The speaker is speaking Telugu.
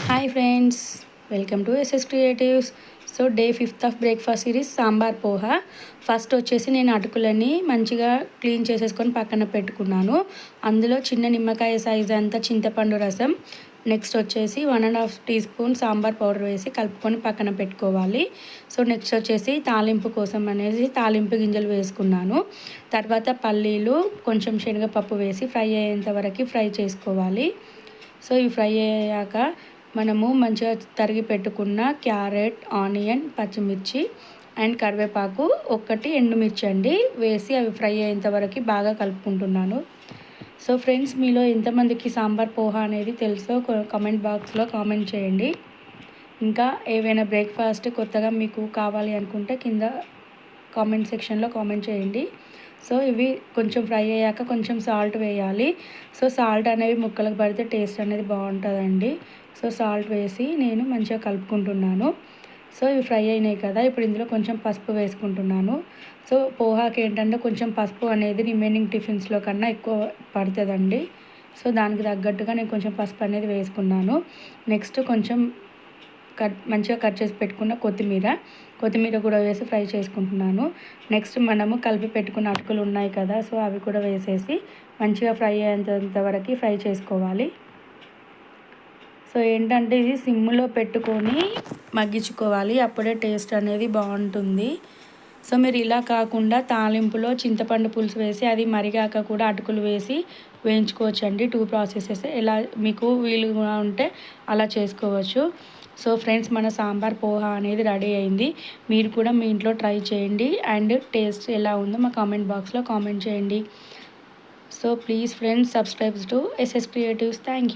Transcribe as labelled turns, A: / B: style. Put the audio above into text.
A: Hi friends, welcome to SS creatives. So day 5th of breakfast series sambar poha. First వచ్చేసి నేను అటుకులని మంచిగా క్లీన్ చేసేసుకొని పక్కన పెట్టుకున్నాను. అందులో చిన్న నిమ్మకాయ సైజ్ అంతా చింతపండు రసం, నెక్స్ట్ వచ్చేసి 1.5 టీ స్పూన్ సాంబార్ పౌడర్ వేసి కలుపుకొని పక్కన పెట్టుకోవాలి. సో నెక్స్ట్ వచ్చేసి తాలింపు కోసం అనేసి తాలింపు గింజలు వేసుకున్నాను. తర్వాత పల్లీలు, కొంచెం శనగపప్పు వేసి ఫ్రై అయ్యేంత వరకు ఫ్రై చేసుకోవాలి. సో ఇవి ఫ్రై అయ్యాక మనము మంచిగా తరిగి పెట్టుకున్న క్యారెట్, ఆనియన్, పచ్చిమిర్చి అండ్ కరివేపాకు, ఒకటి ఎండుమిర్చి అండి వేసి అవి ఫ్రై అయ్యేంత వరకు బాగా కలుపుకుంటున్నాను. సో ఫ్రెండ్స్, మీలో ఎంతమందికి సాంబార్ పోహా అనేది తెలుసో కామెంట్ బాక్స్లో కామెంట్ చేయండి. ఇంకా ఏవైనా బ్రేక్ఫాస్ట్ కొత్తగా మీకు కావాలి అనుకుంటే కింద కామెంట్ సెక్షన్లో కామెంట్ చేయండి. సో ఇవి కొంచెం ఫ్రై అయ్యాక కొంచెం సాల్ట్ వేయాలి. సో సాల్ట్ అనేవి ముక్కలకు పడితే టేస్ట్ అనేది బాగుంటుందండి. సో సాల్ట్ వేసి నేను మంచిగా కలుపుకుంటున్నాను. సో ఇవి ఫ్రై అయినాయి కదా, ఇప్పుడు ఇందులో కొంచెం పసుపు వేసుకుంటున్నాను. సో పోహాకి ఏంటంటే కొంచెం పసుపు అనేది రిమైనింగ్ టిఫిన్స్లో కన్నా ఎక్కువ పడుతుందండి. సో దానికి తగ్గట్టుగా నేను కొంచెం పసుపు అనేది వేసుకున్నాను. నెక్స్ట్ కొంచెం మంచిగా కట్ చేసి పెట్టుకున్న కొత్తిమీర కూడా వేసి ఫ్రై చేసుకుంటున్నాను. నెక్స్ట్ మనము కలిపి పెట్టుకున్న అటుకులు ఉన్నాయి కదా, సో అవి కూడా వేసేసి మంచిగా ఫ్రై అయ్యేంత వరకు ఫ్రై చేసుకోవాలి. సో ఏంటంటే ఇది సిమ్లో పెట్టుకొని మగ్గించుకోవాలి, అప్పుడే టేస్ట్ అనేది బాగుంటుంది. సో మీరు ఇలా కాకుండా తాలింపులో చింతపండు పులుసు వేసి అది మరిగాక కూడా అటుకులు వేసి వేయించుకోవచ్చండి. 2 ప్రాసెసెస్ ఎలా మీకు వీలుగా ఉంటే అలా చేసుకోవచ్చు. సో ఫ్రెండ్స్, మన సాంబార్ పోహా అనేది రెడీ అయింది. మీరు కూడా మీ ఇంట్లో ట్రై చేయండి అండ్ టేస్ట్ ఎలా ఉందో మా కామెంట్ బాక్స్లో కామెంట్ చేయండి. So please friends, subscribe to SS creatives. Thank you.